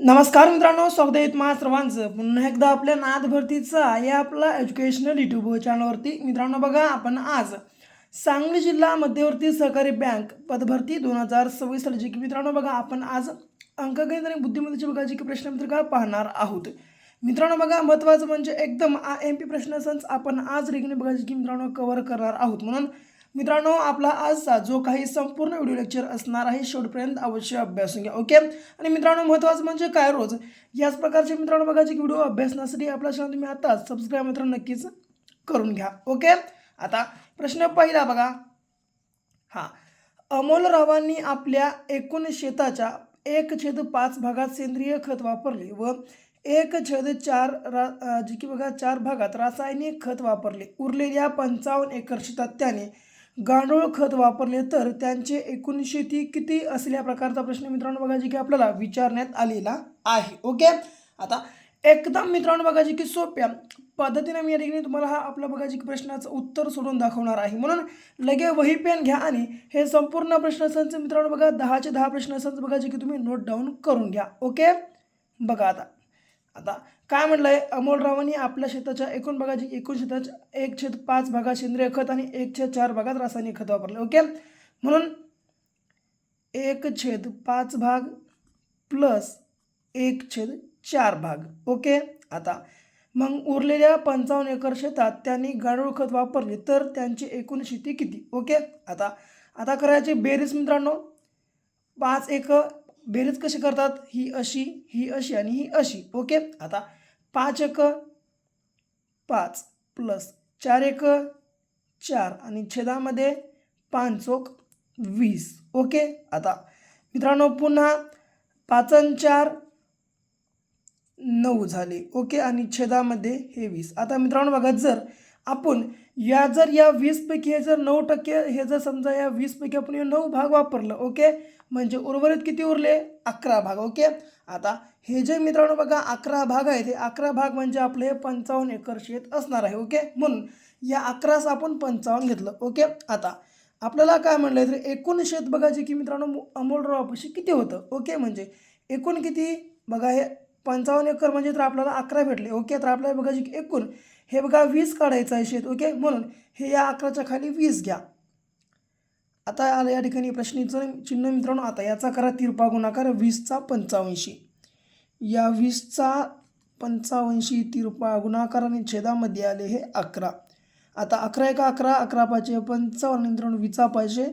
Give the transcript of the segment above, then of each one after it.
नमस्कार मित्रांनो, स्वागत आहे तुम्हा सर्वांचं पुन्हा एकदा आपल्या नाद भरतीचा या आपला एज्युकेशनल यूट्यूब चॅनलवरती. मित्रांनो बघा, आपण आज सांगली जिल्हा मध्यवर्ती सहकारी बँक पदभरती 2026 साली की मित्रांनो बघा, आपण आज अंकगणित आणि बुद्धिमत्तेची बघा जी की प्रश्नपत्रिका पाहणार आहोत. मित्रांनो बघा, महत्त्वाचं म्हणजे एकदम IMP प्रश्नसंच आपण आज रेग्युलर बघा जी की मित्रांनो कव्हर करणार आहोत. म्हणून मित्रांनो, आपला आजचा जो काही संपूर्ण व्हिडिओ लेक्चर असणार आहे शेवटपर्यंत अवश्य अभ्यासून घ्या. ओके. आणि मित्रांनो, महत्त्वाचं म्हणजे काय, रोज याच प्रकारचे मित्रांनो बघा जे व्हिडिओ अभ्यासण्यासाठी आपला चॅनल तुम्ही आताच सबस्क्राईब मित्रांनो नक्कीच करून घ्या. ओके. आता प्रश्न पहिला बघा. हां, अमोलरावांनी आपल्या एकूण शेताच्या 1/5 भागात सेंद्रिय खत वापरले व 1/4 जी की बघा 4 भागात रासायनिक खत वापरले. उरलेल्या 55 एकर शेतात त्याने गांडूळ खत वापरले तर त्यांचे एकूण शेती किती असेल, या प्रकारचा प्रश्न मित्रांनो बघा जे की आपल्याला विचारण्यात आलेला आहे. ओके. आता एकदम मित्रांनो बघा जे की सोप्या पद्धतीने मी या ठिकाणी तुम्हाला हा आपला बघा जे की प्रश्नाचं उत्तर सोडून दाखवणार आहे. म्हणून लगे वही पेन घ्या आणि हे संपूर्ण प्रश्नसंच मित्रांनो बघा 10चे 10 प्रश्नसंच बघा जे की तुम्ही नोट डाऊन करून घ्या. ओके. बघा आता आता काय म्हटलंय, अमोलरावांनी आपल्या शेताच्या एकूण बघा जी एकूण शेताच्या 1/5 भागात सेंद्रिय खत आणि 1/4 भागात रासायनिक खत वापरले. ओके. म्हणून 1/5 भाग प्लस 1/4 भाग. ओके. आता मग उरलेल्या 55 एकर शेतात त्यांनी गांडूळ खत वापरले तर त्यांची एकूण शेती किती. ओके. आता आता करायची बेरीज मित्रांनो. 5 एकर बेरीज कशी करतात, ही अशी आणि ही अशी. ओके. आता 5 एकर 5 प्लस 4 एकर 4 आणि छेदामध्ये 5 चोक 20. ओके. आता मित्रांनो पुन्हा 5 आणि 4 9 झाले. ओके. आणि छेदामध्ये हे 20. आता मित्रांनो बघा, जर आपण या 20 पैकी हे जर 9% हे जर समजा या 20 पैकी आपण हे 9 भाग वापरलं. ओके. म्हणजे उर्वरित किती उरले, 11 भाग. ओके. आता हे जे मित्रांनो बघा 11 भाग आहे, ते 11 भाग म्हणजे आपले 55 एकर शेत असणार आहे. ओके. म्हणून या 11च आपण 55 घेतलं. ओके. आता आपल्याला काय म्हणलं तर एकूण शेत बघा जे की मित्रांनो अमोलरावापाशी किती होतं. ओके. म्हणजे एकूण किती बघा, हे 55 एकर म्हणजे तर आपल्याला 11 भेटले. ओके. तर आपल्याला बघा जे की एकूण हे बघा 20 काढायचं आहे शेत. ओके. म्हणून हे या 11च्या खाली 20 घ्या. आता आलं या ठिकाणी प्रश्नाचं चिन्ह मित्रांनो. आता याचा करा तिरपा गुणाकार 20चा 85. या 20चा 85 तिरपा गुणाकार आणि छेदामध्ये आले हे 11. आता 11 एका 11, 11 पाचशे 55 मित्रांनो 20 पाहिजे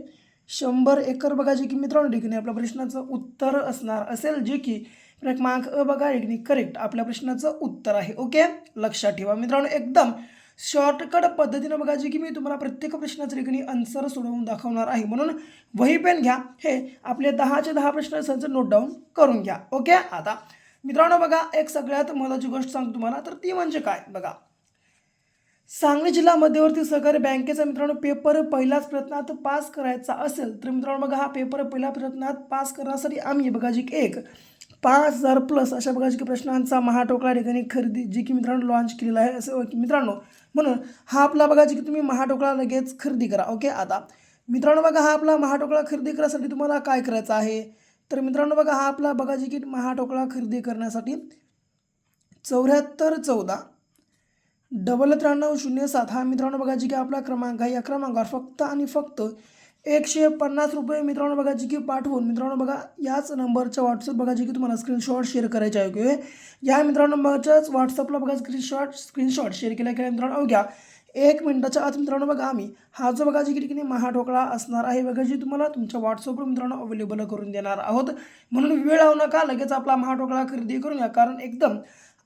100 एकर बघा जे की मित्रांनो ठिकाणी आपल्या प्रश्नाचं उत्तर असणार असेल, जे की क्रमांक अ बघा ठिकाणी करेक्ट आपल्या प्रश्नाचं उत्तर आहे. ओके. लक्षात ठेवा मित्रांनो, एकदम शॉर्टकट पद्धतीनं बघा जे की मी तुम्हाला प्रत्येक प्रश्नाचं ठिकाणी आन्सर सोडवून दाखवणार आहे. म्हणून वही पेन घ्या, हे आपले 10चे 10 प्रश्न सहज नोट डाऊन करून घ्या. ओके. आता मित्रांनो बघा, एक सगळ्यात महत्त्वाची गोष्ट सांगतो तुम्हाला, तर ती म्हणजे काय बघा, सांगली जिल्हा मध्यवर्ती सहकारी बँकेचा मित्रांनो पेपर पहिल्याच प्रयत्नात पास करायचा असेल तर मित्रांनो बघा, हा पेपर पहिल्या प्रयत्नात पास करण्यासाठी आम्ही बघा जी एक 5,000 प्लस अशा बघा की प्रश्नांचा महाटोकळा ठिकाणी खरेदी जी की मित्रांनो लॉन्च केलेला आहे असं मित्रांनो. म्हणून हा आपला बघा जी की तुम्ही महाटोकळा लगेच खरेदी करा. ओके. आता मित्रांनो बघा, हा आपला महाटोकळा खरेदी करण्यासाठी तुम्हाला काय करायचं आहे, तर मित्रांनो बघा, हा आपला बघा जी की महाटोकळा खरेदी करण्यासाठी 7414 9307 हा मित्रांनो बघा जी की आपला क्रमांक आहे. या क्रमांकावर फक्त आणि फक्त 150 रुपये मित्रांनो बघा जी की पाठवून मित्रांनो बघा याच नंबरच्या व्हॉट्सअप बघा जी की तुम्हाला स्क्रीनशॉट शेअर करायचे आहे. या मित्रांनो नंबरच्याच व्हॉट्सअपला बघा स्क्रीनशॉट शेअर केला मित्रांनो अवघ्या 1 मिनिटाच्या आत मित्रांनो बघा आम्ही हा जो बघा जी की ठिकाणी महाटोकळा असणार आहे बघा जी तुम्हाला तुमच्या व्हॉट्सअपवर मित्रांनो अवेलेबल करून देणार आहोत. म्हणून वेळ लावू नका, लगेच आपला महाटोकळा खरेदी करून घ्या, कारण एकदम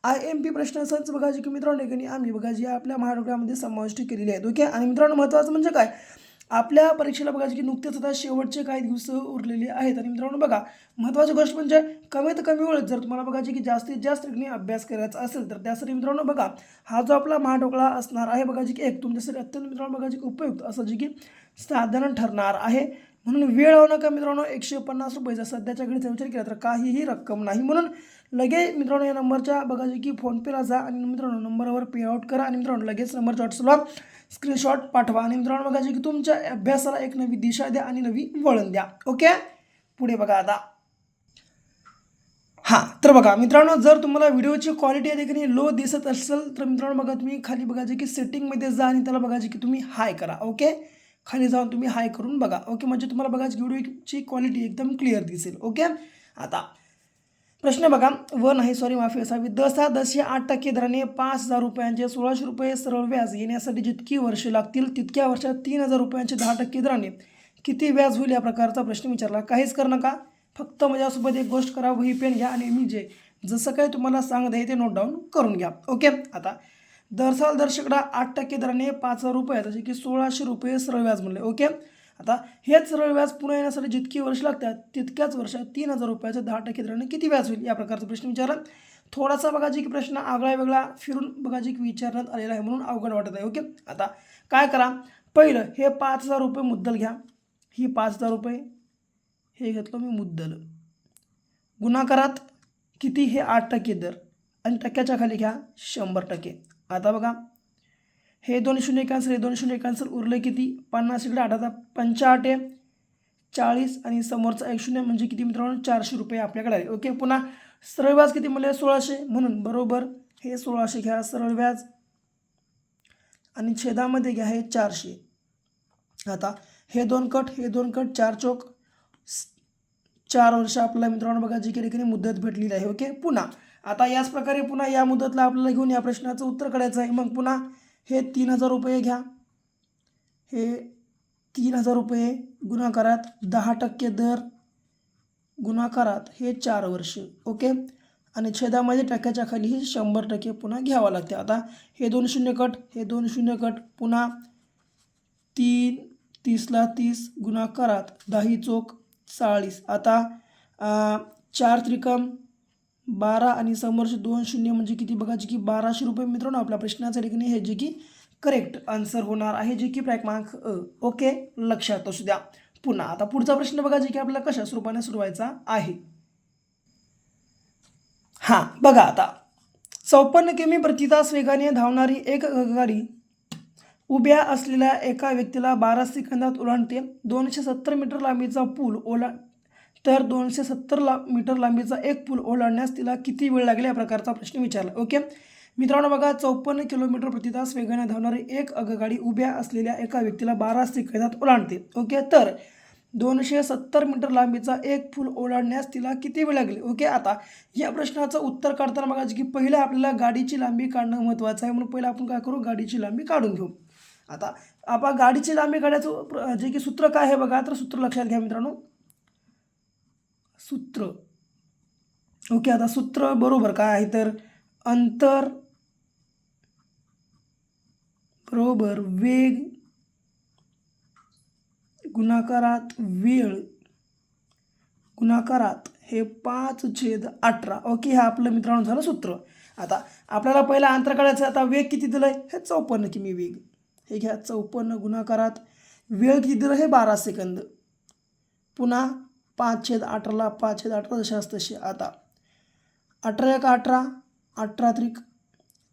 IMP प्रश्नसंच बघा जी की मित्रांनो ठिकाणी आम्ही बघा जी आपल्या महाटोकळ्यामध्ये समाविष्ट केलेली आहेत. ओके. आणि मित्रांनो महत्त्वाचं म्हणजे काय, आपल्या परीक्षेला बघा जी की नुकतेच आता शेवटचे काही दिवस उरलेले आहेत. आणि मित्रांनो बघा, महत्त्वाची गोष्ट म्हणजे कमीत कमी वेळेत जर तुम्हाला बघा जी की जास्तीत जास्त ठिकाणी अभ्यास करायचा असेल तर त्यासाठी मित्रांनो बघा हा जो आपला महाटोकळा असणार आहे बघा जी की एक तुमच्यासाठी अत्यंत मित्रांनो बघा जी की उपयुक्त असं जी की साधन ठरणार आहे. म्हणून वेळ लावू नका मित्रांनो. 150 रुपये सध्याच्या घडीचा विचार केला तर काहीही रक्कम नाही. म्हणून लगे मित्रांनो या नंबरच्या बघा जी की फोनपेला जा आणि मित्रांनो नंबरवर पे आउट करा आणि मित्रांनो लगेच नंबरच्या व्हॉट्सअपला स्क्रीनशॉट पाठवा आणि मित्रांनो बघा जी की तुमच्या अभ्यासाला एक नवी दिशा द्या आणि नवी वळण द्या. ओके. पुढे बघा आता हां, तर बघा मित्रांनो, जर तुम्हाला व्हिडिओची क्वालिटी या ठिकाणी लो दिसत असेल तर मित्रांनो बघा, तुम्ही खाली बघा जे की सेटिंगमध्ये जा आणि त्याला बघा जे की तुम्ही हाय करा. ओके, खाली जाऊन तुम्ही हाय करून बघा. ओके, म्हणजे तुम्हाला बघा व्हिडिओची क्वालिटी एकदम क्लिअर दिसेल. ओके, आता प्रश्न बघा, माफी असावी. 10.8% दराने 5,000 रुपयांचे 1,600 रुपये सरळ व्याज येण्यासाठी जितकी वर्षे लागतील तितक्या वर्षात 3,000 रुपयांचे 10% दराने किती व्याज होईल या प्रकारचा प्रश्न विचारला. काहीच करू नका, फक्त माझ्यासोबत एक गोष्ट करा, वही पेन घ्या आणि मी जसं काही तुम्हाला सांगत आहे ते नोट डाऊन करून घ्या. ओके, आता दर शेकडा 8% दराने 5,000 रुपये जसे की 1,600 रुपये सरळ व्याज म्हणले. ओके, आता हेच सरळ व्याज पुन्हा येण्यासाठी जितकी वर्ष लागतात तितक्याच वर्षात 3,000 रुपयाचं 10% दराने किती व्याज होईल या प्रकारचा प्रश्न विचारला. थोडासा बघा की प्रश्न आगळा वेगळा फिरून बघा की विचारण्यात आलेला आहे म्हणून अवघड वाटत आहे. ओके, आता काय करा, पहिलं हे 5,000 रुपये मुद्दल घ्या. ही 5,000 रुपये हे घेतलं मी मुद्दल, गुणाकारात किती हे 8% दर आणि टक्क्याच्या खाली घ्या 100%. आता बघा हे 2 शून्य कॅन्सल, हे 2 शून्य कॅन्सल, उरले किती 50 इकडे 8 85 आहे 40 आणि समोरचा 1 शून्य म्हणजे किती मित्रांनो 400 रुपये आपल्याकडे आले. ओके, पुन्हा सरळ व्याज किती म्हणले 1,600 म्हणून बरोबर हे 1,600 घ्या सरळ व्याज आणि छेदामध्ये घ्या हे 400. आता हे 2 कट, हे 2 कट, 4 चोक 4 वर्ष आपल्याला मित्रांनो बघा जी काही ठिकाणी मुदत भेटलेली आहे. ओके, पुन्हा आता याच प्रकारे पुन्हा या मुदतला आपल्याला घेऊन या प्रश्नाचं उत्तर काढायचं आहे. मग पुन्हा हे 3,000 रुपये घ्या, हे 3,000 रुपये गुणाकारात 10% दर गुणाकारात हे 4 वर्ष. ओके, आणि छेदामध्ये टक्क्याच्या खाली हे 100% पुन्हा घ्यावं लागते. आता हे 2 शून्य कट, हे 2 शून्य कट, पुन्हा 3 30ला 30 गुणाकारात 10 चोक 40. आता 4 त्रिकम 12 आणि समोरचे 2 शून्य म्हणजे किती बघा जे की 1,200 रुपये मित्रांनो आपल्या प्रश्नाच्या ठिकाणी हे जे की करेक्ट आन्सर होणार आहे, जे की क्रमांक अ. ओके, लक्षात असू द्या. पुन्हा आता पुढचा प्रश्न बघा जे की आपल्याला कशा स्वरूपाने सोडवायचा आहे. हां, बघा आता 54 किमी प्रति तास वेगाने धावणारी एक गाडी उभ्या असलेल्या एका व्यक्तीला 12 सेकंदात ओलांडते. 270 मीटर लांबीचा पूल तर 270 मीटर लांबीचा एक पूल ओलांडण्यास तिला किती वेळ लागेल या प्रकारचा प्रश्न विचारला. ओके मित्रांनो बघा, 54 किलोमीटर प्रति तास वेगाने धावणारी एक आगगाडी उभ्या असलेल्या एका व्यक्तीला 12 सेकंदात ओलांडते. ओके, तर 270 मीटर लांबीचा एक पूल ओलांडण्यास तिला किती वेळ लागेल. ओके, आता या प्रश्नाचं उत्तर काढताना बघा की पहिलं आपल्याला गाडीची लांबी काढणं महत्त्वाचं आहे, म्हणून पहिलं आपण काय करू, गाडीची लांबी काढून घेऊ. आता आपण गाडीची लांबी काढायचं जे की सूत्र काय आहे बघा, तर सूत्र लक्षात घ्या मित्रांनो, सूत्र. ओके, आता सूत्र बरोबर काय आहे, तर अंतर बरोबर वेग गुणाकारात वेळ गुणाकारात हे 5/18. ओके, हे आपलं मित्रांनो झालं सूत्र. आता आपल्याला पहिला अंतर काढायचं. आता वेग किती दिलं आहे, हे 54 किमी वेग, हे घ्या 54 गुणाकारात वेळ किती दिलं, हे 12 सेकंद, पुन्हा 5/18ला 5/18 जशास तसे. आता 18 एक 18, 18 त्रिक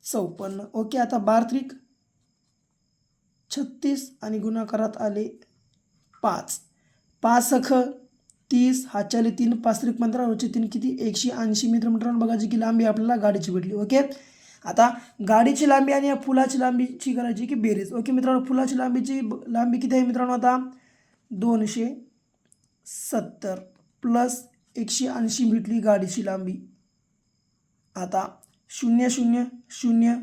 54. ओके, आता 12 त्रिक 36 आणि गुणाकारात आले 5, 5 सख 30, हातच्याले 3, 5 त्रिक 15, रोजचे 3 किती 180 मित्रांनो बघा जी की लांबी आपल्याला गाडीची भेटली. ओके, आता गाडीची लांबी आणि या फुलाची लांबीची करायची की बेरीज. ओके मित्रांनो, फुलाची लांबी किती आहे मित्रांनो, आता 270 प्लस 180 भेटली गाडीची लांबी. आता 0 0 0,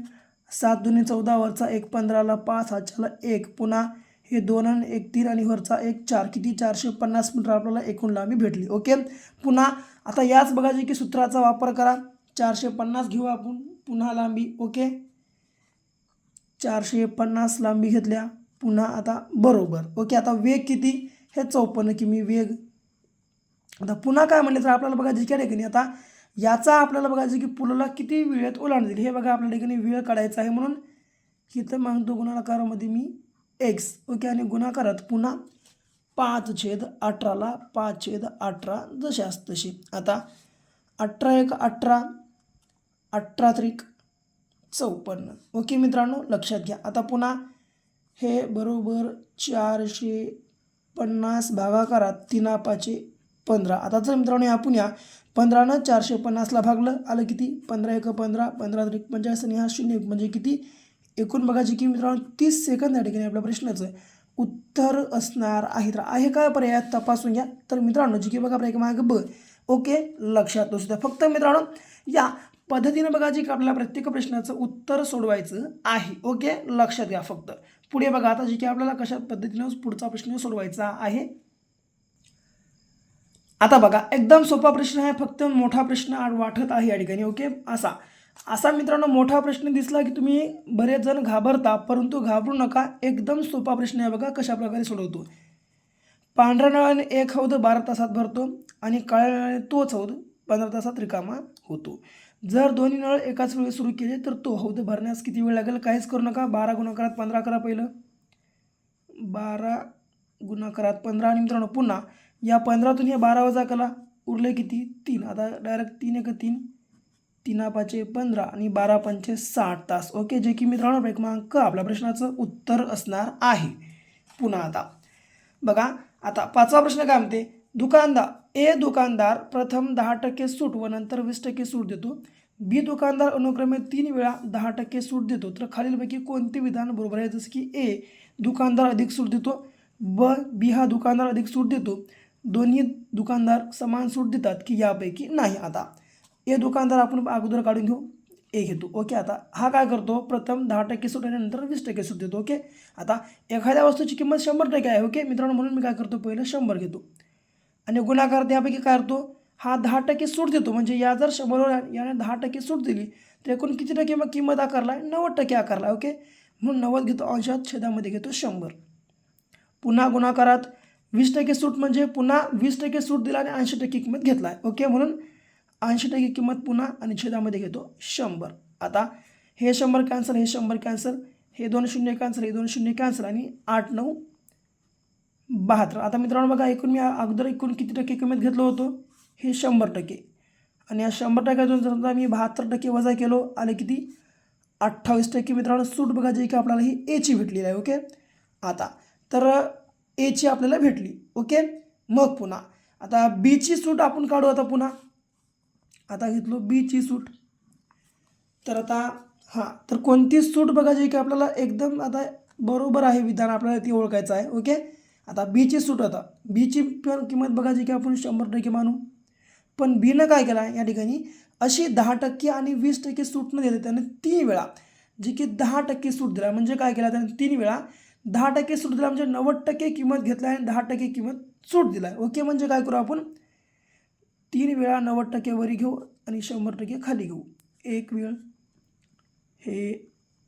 7 दुने 14, वरचा 1 15ला 5, हातच्याला 1, पुन्हा हे 2 आणि 1 3 आणि वरचा 1 4, किती 450 मीटर आपल्याला एकूण लांबी भेटली. ओके, पुन्हा आता याच बघा जे की सूत्राचा वापर करा, 450 घेऊ आपण पुन्हा लांबी. ओके, 450 लांबी घेतल्या पुन्हा. आता बरोबर. ओके, आता वेग किती, हे 54 किमी वेग. आता पुन्हा काय म्हणले तर आपल्याला बघा जे की ठिकाणी आता याचा आपल्याला बघायचं की पुलाला किती वेळेत ओलांडतील हे बघा आपल्या ठिकाणी वेळ काढायचा आहे, म्हणून इथं मागतो गुणाकारामध्ये मी x. ओके, आणि गुणाकारात पुन्हा 5/18ला 5/18 जशास तशी. आता 18 एक 18, 18 त्रिक 54. ओके मित्रांनो, लक्षात घ्या. आता पुन्हा हे बरोबर 450 भागाकारात 3 5 15. आता जर मित्रांनो आपण या 15नं 450ला भागलं, आलं किती 15 एक 15, 15 त्रिक 45 आणि हा 0 म्हणजे किती एकूण बघा जी की मित्रांनो 30 सेकंद या ठिकाणी आपल्या प्रश्नाचं उत्तर असणार आहे. तर आहे काय पर्याय तपासून घ्या. तर मित्रांनो जी की बघा आपल्या मागे ब ओके लक्षात असू द्या. फक्त मित्रांनो या पद्धतीने बघा जी की आपल्याला प्रत्येक प्रश्नाचं उत्तर सोडवायचं आहे. ओके लक्षात घ्या. फक्त पुढे बघा आता जी की आपल्याला कशा पद्धतीने पुढचा प्रश्न सोडवायचा आहे. आता बघा एकदम सोपा प्रश्न आहे, फक्त मोठा प्रश्न वाटत आहे या ठिकाणी. ओके असा मित्रांनो मोठा प्रश्न दिसला की तुम्ही बरेच जण घाबरता, परंतु घाबरू नका. एकदम सोपा प्रश्न आहे बघा कशा प्रकारे सोडवतो. पांढऱ्या नळाने एक हौद 12 तासात भरतो आणि काळ्या नळाने तोच हौद 15 तासात रिकामा होतो. जर दोन्ही नळ एकाच वेळी सुरू केले तर तो हौद भरण्यास किती वेळ लागेल? काहीच करू नका. 12 गुणाकारात 15 करा. पहिलं 12 गुणाकारात 15 आणि मित्रांनो पुन्हा या 15तून हे 12 वजा करा, उरले किती 3. आता डायरेक्ट 3 एक 3, 3 पाचे 15 आणि 12 पंचे 60 तास. ओके जे की मित्रांनो क्रमांक आपल्या प्रश्नाचं उत्तर असणार आहे. पुन्हा आता बघा आता पाचवा प्रश्न काय म्हणते, दुकानदार प्रथम 10% सूट व नंतर 20% सूट देतो. बी दुकानदार अनुक्रमे 3 वेळा 10% सूट देतो. तर खालीलपैकी कोणते विधान बरोबर आहे? जसं की ए दुकानदार अधिक सूट देतो, बी हा दुकानदार अधिक सूट देतो, दोन्ही दुकानदार समान सूट देतात की यापैकी नाही. आता ए दुकानदार आपण अगोदर काढून घेऊ, ए घेतो. ओके आता हा काय करतो, प्रथम 10% सूट आणि नंतर 20% सूट देतो. ओके आता एखाद्या वस्तूची किंमत 100% आहे. ओके मित्रांनो म्हणून मी काय करतो, पहिलं 100 घेतो आणि गुणाकार त्यापैकी काय करतो, हा 10% सूट देतो. म्हणजे या जर 100वर याने 10% सूट दिली तर एकूण किती टक्के मग किंमत आकारला आहे? 90% आकारला. ओके म्हणून 90 घेतो, अंशात छेदामध्ये घेतो 100. पुन्हा गुणाकारात 20% सूट म्हणजे पुन्हा 20% सूट दिला आणि 80% किंमत घेतला आहे. ओके म्हणून 80% किंमत पुन्हा आणि छेदामध्ये घेतो 100. आता हे 100 कॅन्सल, हे 100 कॅन्सल, हे 2 शून्य कॅन्सल, हे 2 शून्य कॅन्सल आणि 8 9 72. आता मित्रांनो बघा एकूण मी अगोदर एकूण किती टक्के किंमत घेतलं होतं, हे 100% आणि या 100%तून जर समजा मी 72% वजा केलो, आले किती 28%. मित्रांनो सूट बघा जे की आपल्याला ही एची भेटलेली आहे. ओके आता तर एची आपल्याला भेटली. ओके मग पुन्हा आता बीची सूट आपण काढू. आता पुन्हा आता घेतलो बीची सूट. तर आता तर कोणती सूट बघा जे की आपल्याला एकदम आता बरोबर आहे विधान आपल्याला ती ओळखायचं आहे. ओके आता बीची सूट, आता बीची पण किंमत बघा जी की आपण 100% मानू, पण बीनं काय केलं आहे या ठिकाणी अशी 10% आणि 20% सूट न देते त्याने 3 वेळा जी की 10% सूट दिला. म्हणजे काय केलं त्याने 3 वेळा 10% सूट दिला, म्हणजे 90% किंमत घेतला आणि 10% किंमत सूट दिला. ओके म्हणजे काय करू आपण 3 वेळा 90% वरी घेऊ आणि 100% खाली घेऊ. एक वेळ, हे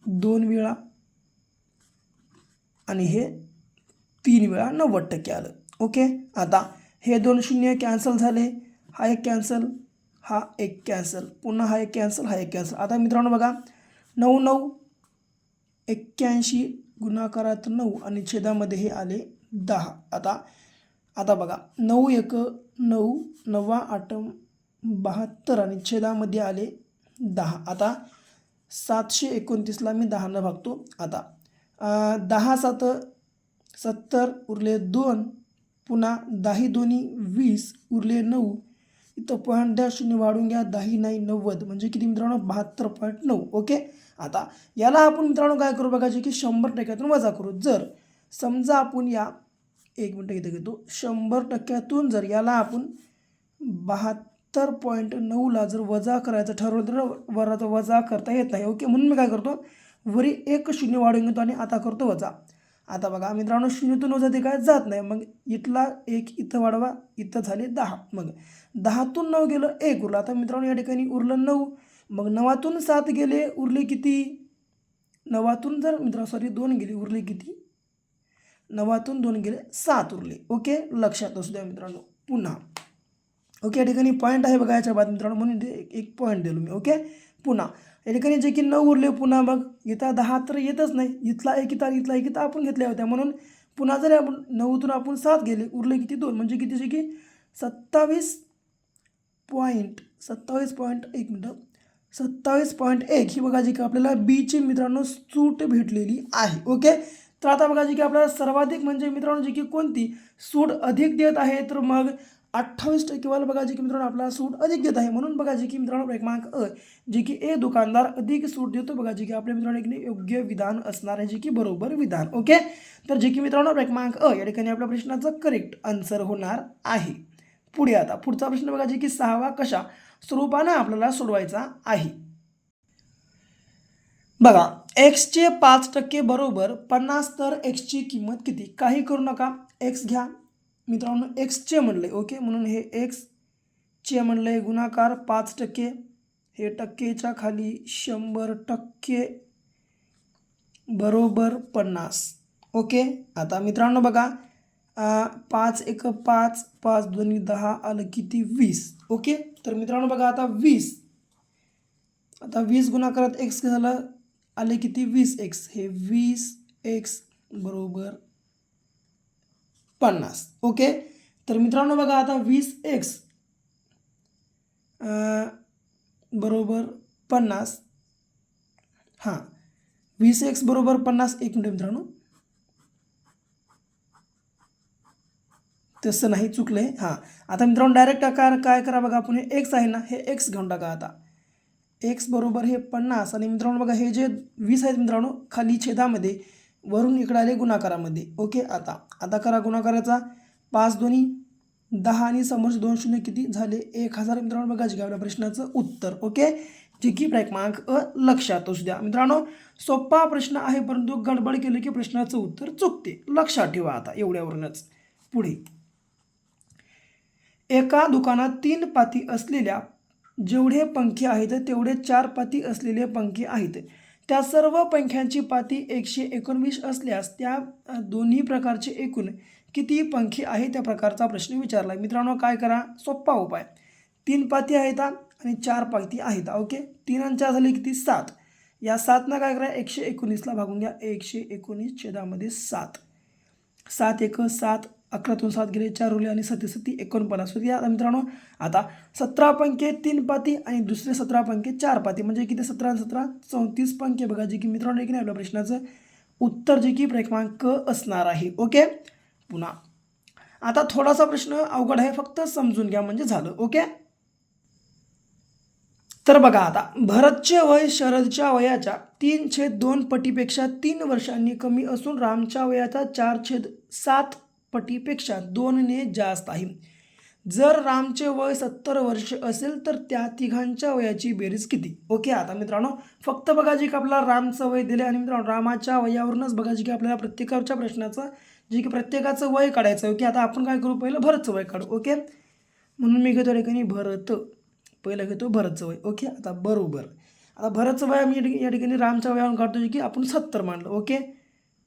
2 वेळा आणि हे 3 वेळा 90% आलं. ओके आता हे 2 शून्य कॅन्सल झाले, हा एक कॅन्सल, हा एक कॅन्सल, पुन्हा हा एक कॅन्सल, हा एक कॅन्सल. आता मित्रांनो बघा 9 9 81 गुणाकारात 9 आणि छेदामध्ये हे आले 10. आता बघा 9 1 9 9 8 72 आणि छेदामध्ये आले 10. आता 729ला मी 10 भागतो. आता 10 7 70 उरले 2, पुन्हा 10 दोन्ही 20 उरले 9. इथं पॉईंट द्या, शून्य वाढून घ्या, 10 9 90 म्हणजे किती मित्रांनो 72.9. ओके आता याला आपण मित्रांनो काय करू बघा जे की 100%तून वजा करू. जर समजा आपण या 1 मिनटं इथे घेतो, 100%तून जर याला आपण 72.9ला जर वजा करायचं ठरवलं तर वराचा वजा करता येत नाही. ओके म्हणून मी काय करतो, वरी एक शून्य वाढून घेतो आणि आता करतो वजा. आता बघा मित्रांनो शून्यातून वजा ते काय जात नाही, मग इथला 1 इथं वाढवा, इथं झाले 10. मग 10तून 9 गेलं 1 उरलं. आता मित्रांनो या ठिकाणी उरलं 9. मग 9तून 7 गेले, उरले किती 9तून जर मित्रांनो 2 गेले, उरले किती 9तून 2 गेले 7 उरले. ओके लक्षात असू द्या मित्रांनो. पुन्हा ओके या ठिकाणी पॉईंट आहे बघा याच्या बाद मित्रांनो, म्हणून ते एक पॉईंट दिलो मी. ओके पुन्हा या ठिकाणी जे की 9 उरले, पुन्हा मग इथं 10 तर येतच नाही, इथला एक इथं आपण घेतल्या होत्या, म्हणून पुन्हा जर आपण 9तून आपण 7 गेले, उरले किती 2 म्हणजे किती जे की 27.1 ही बघा जी की आपल्याला बीची मित्रांनो सूट भेटलेली आहे. ओके तर आता बघा जी की आपल्याला सर्वाधिक म्हणजे मित्रांनो जी की कोणती सूट अधिक देत आहे, तर मग 28% वाला बघा जे की मित्रांनो आपल्याला सूट अधिक देत आहे, म्हणून बघा जे की मित्रांनो क्रमांक अ जे की ए दुकानदार अधिक सूट देतो बघा जे की आपल्या मित्रांनो एक योग्य विधान असणार आहे, जे की बरोबर विधान. ओके, तर जे की मित्रांनो क्रमांक अ या ठिकाणी आपल्या प्रश्नाचं करेक्ट आन्सर होणार आहे. पुढे आता पुढचा प्रश्न बघा जे की 6वा कशा स्वरूपानं आपल्याला सोडवायचा आहे. बघा एक्सचे 5% बरोबर 50, तर एक्सची किंमत किती? काही करू नका, एक्स घ्या मित्रांनो, एक्सचे म्हणले ओके, म्हणून हे एक्सचे म्हणले गुणाकार 5%, हे टक्केच्या खाली 100% बरोबर 50. ओके, आता मित्रांनो बघा 5 1 5, 5 2 10 आलं किती 20. ओके, तर मित्रांनो बघा आता 20, आता 20 गुणाकारात एक्स झालं आले किती 20x, हे 20x बरोबर 50. ओके, तर मित्रांनो बघा आता 20x बरोबर 50. हां, 20x बरोबर 50. एक मिनिट मित्रांनो, तसं नाही, चुकलं आहे. हां, आता मित्रांनो डायरेक्ट काय करा बघा, आपण हे एक्स आहे ना, हे एक्स घेऊन टाका. आता एक्स बरोबर हे 50 आणि मित्रांनो बघा हे जे 20 आहेत मित्रांनो खाली छेदामध्ये, वरून इकडे आले गुणाकारामध्ये. ओके, आता करा गुणाकाराचा, 5 2 10 आणि समोरचे 2 शून्य किती झाले 1000 मित्रांनो बघा जे आपल्या प्रश्नाचं उत्तर. ओके, जे की क्रमांक अ लक्षात असू द्या मित्रांनो. सोपा प्रश्न आहे, परंतु गडबड केली की प्रश्नाचं उत्तर चुकते, लक्षात ठेवा. आता एवढ्यावरूनच पुढे, एका दुकानात 3 पाती असलेल्या जेवढे पंखे आहेत तेवढे 4 पाती असलेले पंखे आहेत. त्या सर्व पंख्यांची पाती 119 असल्यास त्या दोन्ही प्रकारचे एकूण किती पंखे आहेत त्या प्रकारचा प्रश्न विचारला आहे. मित्रांनो काय करा, सोपा उपाय, 3 पाती आहेत आणि 4 पाती आहेत. ओके, 3 आणि 4 झाले किती 7. या 7 काय करा 119ला भागून घ्या, 119 छेदामध्ये 7, 7 1 7, 11तून 7 गेले, 4 उरले आणि 7 7 49 होती. आता मित्रांनो आता 17 पंखे 3 पाती आणि दुसरे 17 पंखे 4 पाती, म्हणजे किती 17 आणि 17 34 पंखे बघा जे की मित्रांनो एक नाही आपल्या प्रश्नाचं उत्तर जे की क्रमांक असणार आहे. ओके, पुन्हा आता थोडासा प्रश्न अवघड आहे, फक्त समजून घ्या म्हणजे झालं. ओके, तर बघा आता भरतचे वय शरदच्या वयाच्या 3/2 पटीपेक्षा 3 वर्षांनी कमी असून रामच्या वयाच्या 4/7 पटीपेक्षा 2ने जास्त आहे. जर रामचे वय 70 वर्ष असेल तर त्या तिघांच्या वयाची बेरीज किती? ओके, आता मित्रांनो फक्त बघा जे की आपल्याला रामचं वय दिले आणि मित्रांनो रामाच्या वयावरूनच बघा जे की आपल्याला प्रत्येकाच्या प्रश्नाचं जे की प्रत्येकाचं वय काढायचं. ओके, आता आपण काय करू, पहिलं भरतचं वय काढू. ओके, म्हणून मी घेतो ठिकाणी भरत, पहिलं घेतो भरतचं वय. ओके, आता बरोबर, आता भरतचं वय आम्ही या ठिकाणी रामच्या वयावरून काढतो जे की आपण 70 मानलं. ओके,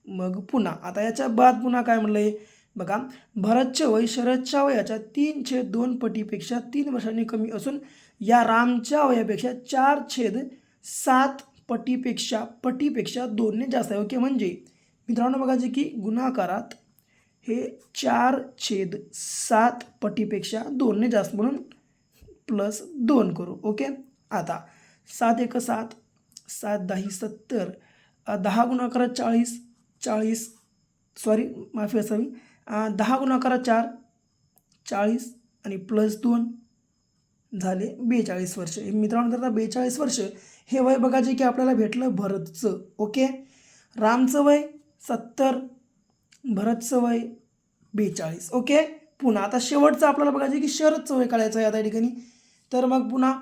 मग पुन्हा आता याच्या बाद पुन्हा काय म्हणलं आहे बघा, भरतचे वय शरदच्या वयाच्या 3/2 पटीपेक्षा 3 वर्षांनी कमी असून या रामच्या वयापेक्षा 4/7 पटीपेक्षा 2ने जास्त आहे. ओके, म्हणजे मित्रांनो बघा जे की गुणाकारात हे 4/7 पटीपेक्षा 2ने जास्त, म्हणून +2 करू. ओके, आता 7 1 7, 7 10 70, 10 गुणाकारात 40, 40 सॉरी माफी असावी, 10 गुणाकारात 4 40 आणि +2 झाले 42 वर्ष. हे मित्रांनो आता 42 वर्ष हे वय बघा जे की आपल्याला भेटलं भरतचं. ओके, रामचं वय 70, भरतचं वय 42. ओके, पुन्हा आता शेवटचं आपल्याला बघा जे की शरदचं वय काढायचं आहे आता ठिकाणी. तर मग पुन्हा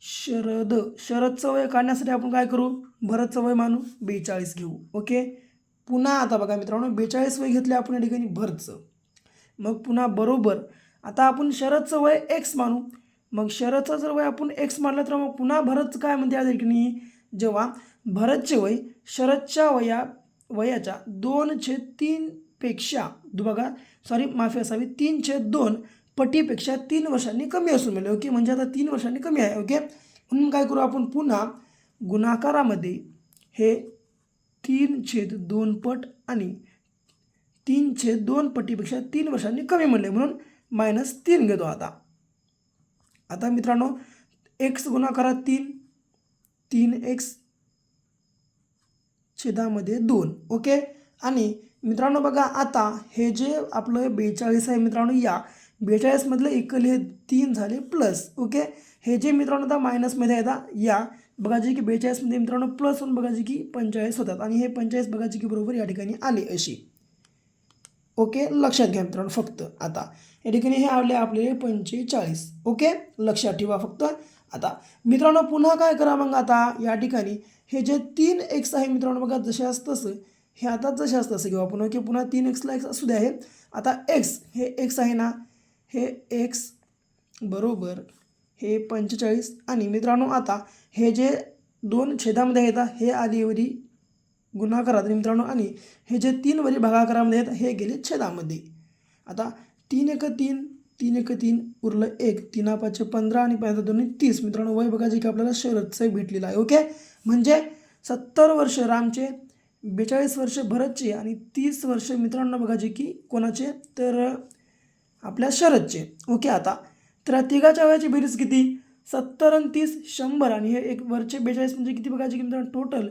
शरदचं वय काढण्यासाठी आपण काय करू, भरतचं वय मानू 42 घेऊ. ओके, पुन्हा आता बघा मित्रांनो 42 वय घेतले आपण या ठिकाणी भरतचं, मग पुन्हा बरोबर आता आपण शरदचं वय x मानू. मग शरदचं जर वय आपण x मानलं तर मग पुन्हा भरतचं काय म्हणते या ठिकाणी, जेव्हा भरतचे वय शरदच्या वयाच्या 2/3 पेक्षा बघा सॉरी माफी असावी 3/2 पटीपेक्षा 3 वर्षांनी कमी असून मिळेल. ओके, म्हणजे आता 3 वर्षांनी कमी आहे. ओके, म्हणून काय करू आपण पुन्हा गुणाकारामध्ये हे 3/2 पट आणि 3/2 पटीपेक्षा 3 वर्षांनी कमी म्हणले, म्हणून -3 घेतो. आता मित्रांनो x गुणाकारात 3, 3x छेदामध्ये 2. ओके, आणि मित्रांनो बघा आता हे जे आपलं 42 आहे मित्रांनो, या 42 मधलं एकल हे 3 झाले प्लस. ओके, हे जे मित्रांनो आता मायनसमध्ये येतात या बघा जे की 42 मध्ये मित्रांनो प्लस होऊन बघा जे की 45 होतात आणि हे 45 बघा जे की बरोबर या ठिकाणी आले अशी. ओके, लक्षात घ्या मित्रांनो फक्त आता या ठिकाणी हे आले आपले 45. ओके, लक्षात ठेवा फक्त. आता मित्रांनो पुन्हा काय करा मग आता या ठिकाणी हे जे 3x आहे मित्रांनो बघा जशास तसं हे आता जशास तसं घेऊ आपण. ओके, पुन्हा 3xला x असू द्या. हे आता x हे x आहे ना, हे x बरोबर हे 45 आणि मित्रांनो आता हे जे 2 छेदामध्ये येतात हे आलीवरी गुणाकारात मित्रांनो आणि हे जे 3 वरी भागाकारामध्ये आहेत हे गेले छेदामध्ये. आता 3 1 3 3 1 3 उरलं 1 3 5 15 आणि 5 2 30 मित्रांनो वय बघा जे की आपल्याला शरदचं भेटलेलं आहे. ओके, म्हणजे 70 वर्ष रामचे, 42 वर्ष भरतचे आणि 30 वर्ष मित्रांनो बघा जे की कोणाचे तर आपल्या शरदचे. ओके, आता तर तिघाच्या वयाची बेरीज किती 70 आणि 30 100 आणि हे एक वरचे 42 म्हणजे किती बघा जे की मित्रांनो टोटल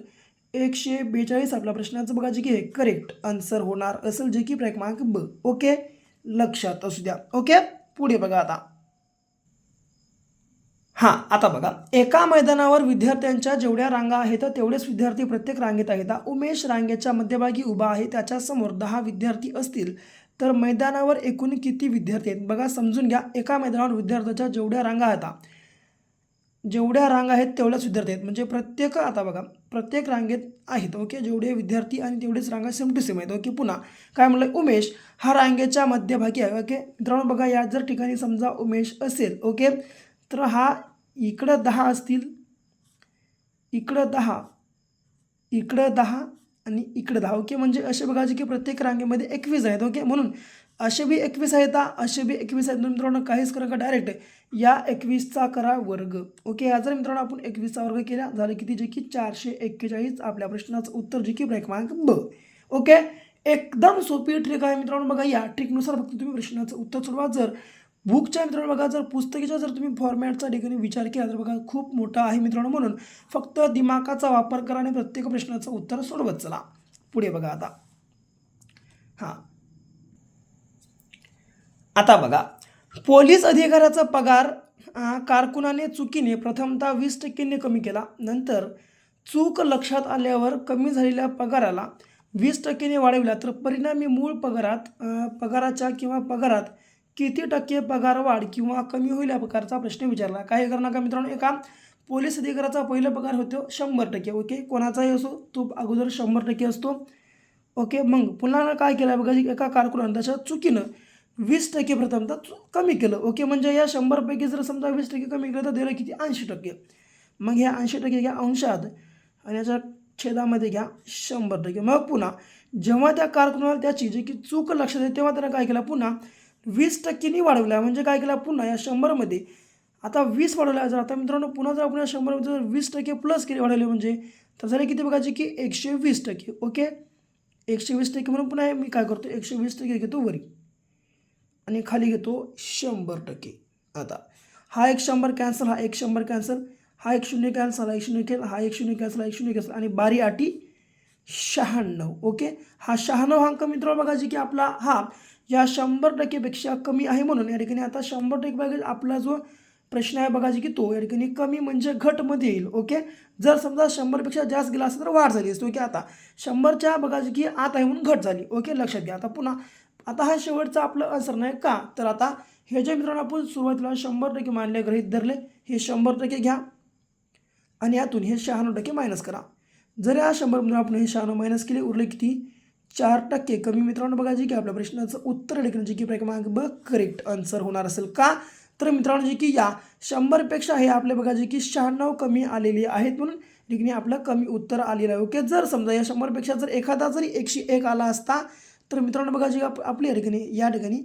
142. आपल्या प्रश्नाचं बघा जे की हे करेक्ट आन्सर होणार असेल जे की क्रमांक ब. ओके, लक्षात असू द्या. ओके, पुढे बघा आता. हां, आता बघा एका मैदानावर विद्यार्थ्यांच्या जेवढ्या रांगा आहेत तेवढेच विद्यार्थी प्रत्येक रांगेत आहेत. उमेश रांगेच्या मध्यभागी उभा आहे, त्याच्यासमोर 10 विद्यार्थी असतील तर मैदानावर एकूण किती विद्यार्थी आहेत. बघा समजून घ्या, एका मैदानावर विद्यार्थ्यांच्या जेवढ्या रांगा आहेत तेवढ्याच विद्यार्थी आहेत म्हणजे प्रत्येक आता बघा प्रत्येक रांगेत आहेत. ओके, जेवढे विद्यार्थी आणि तेवढेच रांगा सेम टू सेम आहेत. ओके, पुन्हा काय म्हणलं उमेश हा रांगेच्या मध्यभागी आहे. ओके मित्रांनो बघा या जर ठिकाणी समजा उमेश असेल ओके तर हा इकडं 10 असतील, इकडं 10, इकडं 10 आणि इकडं 10. ओके, म्हणजे असे बघा जे की प्रत्येक रांगेमध्ये 21 आहेत. ओके, म्हणून असे बी 21 आहेत, असे बी 21 आहेत. मित्रांनो काहीच करा का डायरेक्ट या 21चा करा वर्ग. ओके, या जर मित्रांनो आपण 21चा वर्ग केला झालं किती जे की 441. आपल्या प्रश्नाचं उत्तर जे की क्रमांक ब. ओके, एकदम सोपी ट्रिक आहे मित्रांनो बघा. या ट्रिकनुसार फक्त तुम्ही प्रश्नाचं उत्तर सोडवा. जर बुकच्या मित्रांनो बघा जर पुस्तकीचा जर तुम्ही फॉर्मॅटचा ठिकाणी विचार केला तर बघा खूप मोठा आहे मित्रांनो, म्हणून फक्त दिमागाचा वापर करा आणि प्रत्येक प्रश्नाचं उत्तर सोडवत चला. पुढे बघा आता. हां, आता बघा पोलीस अधिकाऱ्याचा पगार कारकुनाने चुकीने प्रथमतः 20% कमी केला. नंतर चूक लक्षात आल्यावर कमी झालेल्या पगाराला 20% वाढविला तर परिणामी मूळ पगाराच्या किंवा पगारात किती टक्के पगार वाढ किंवा कमी होईल या प्रकारचा प्रश्न विचारला. काय करणार का मित्रांनो, एका पोलीस अधिकाऱ्याचा पहिला पगार होतो 100%. ओके, कोणाचाही असो तो अगोदर 100% असतो. ओके, मग पुन्हा काय केलं बघा एका कारकुनानं त्याच्या चुकीनं 20% प्रथमतः कमी केलं. ओके, म्हणजे या 100पैकी जर समजा 20% कमी केलं तर दिलं किती 80%. मग ह्या 80% घ्या अंशात आणि याच्या छेदामध्ये घ्या 100%. मग पुन्हा जेव्हा त्या कारकुनाला त्याची जी की चूक लक्षात येते तेव्हा त्यानं काय केलं पुन्हा 20%नी वाढवला. म्हणजे काय केला पुन्हा या 100मध्ये आता 20 वाढवला. जर आता मित्रांनो पुन्हा जर आपण या 100मध्ये जर 20% प्लस केले वाढवले म्हणजे तर झाले किती बघायचे की 120%. ओके, 120% म्हणून पुन्हा मी काय करतो 120% घेतो वरी आणि खाली घेतो 100%. आता हा एक 100 कॅन्सल, हा एक 100 कॅन्सल, हा एक 0 कॅन्सल, हा एक 0 कॅन्सल, हा एक 0 कॅन्सल, हा एक 0 कॅन्सल आणि बारी आटी 96. ओके, हा 96 अंक मित्रांनो बघा जी की आपला हा या 100%पेक्षा कमी आहे म्हणून या ठिकाणी आता 100% आपला जो प्रश्न आहे बघा जी की तो या ठिकाणी कमी म्हणजे घटमध्ये येईल. ओके, जर समजा 100पेक्षा जास्त गेला असेल तर वाढ झाली असते. ओके, आता 100च्या बघा जी की आत आहे म्हणून घट झाली. ओके, लक्षात घ्या. आता पुन्हा आता हा शेवटचा आपलं आन्सर नाही का, तर आता हे जे मित्रांनो आपण सुरुवातीला 100% मानले गृहीत धरले हे 100% घ्या आणि यातून हे 96% मायनस करा. जर या 100मधून आपण हे 96 मायनस केले उरले किती 4% कमी. मित्रांनो बघा जी की आपल्या प्रश्नाचं उत्तर लेखन जे की क्रमांक ब करेक्ट आन्सर होणार असेल का, तर मित्रांनो जे की या 100पेक्षा हे आपले बघा जे की 96 कमी आलेले आहेत म्हणून ठिकाणी आपलं कमी उत्तर आलेलं आहे. ओके, जर समजा या 100पेक्षा जर एखादा जरी 101 आला असता तर मित्रांनो बघा जी आपली या ठिकाणी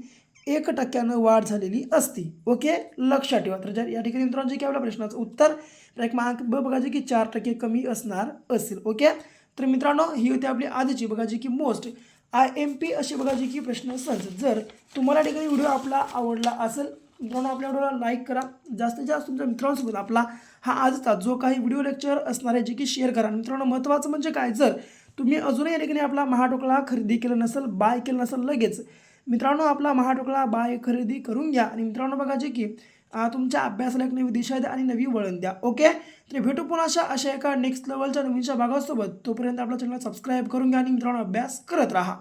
1% वाढ झालेली असती. ओके, लक्षात ठेवा. तर या ठिकाणी मित्रांनो जे की आपल्या प्रश्नाचं उत्तर क्रमांक ब बघा जे की 4% कमी असणार असेल. ओके, तर मित्रांनो ही होती आपली आधीची बघा जी की मोस्ट IMP अशी बघा जी की प्रश्न संच. जर तुम्हाला ठिकाणी व्हिडिओ आपला आवडला असेल मित्रांनो आपल्या व्हिडिओला लाईक करा, जास्तीत जास्त तुमच्या मित्रांसोबत आपला हा आजचा जो काही व्हिडिओ लेक्चर असणार आहे जे की शेअर करा. मित्रांनो महत्त्वाचं म्हणजे काय, जर तुम्ही अजूनही या ठिकाणी आपला महाटोकळा खरेदी केलं नसेल, बाय केलं नसेल लगेच मित्रांनो आपला महाटोकळा बाय खरेदी करून घ्या. आणि मित्रांनो बघा जे की तुमच्या अभ्यासाला एक नवी दिशा द्या आणि नवी वळण द्या. ओके, तर भेटू पुन्हा अशा एका नेक्स्ट लेवलच्या नवीनच्या भागासोबत. तोपर्यंत आपल्या चॅनल सबस्क्राईब करून घ्या आणि मित्रांनो अभ्यास करत राहा.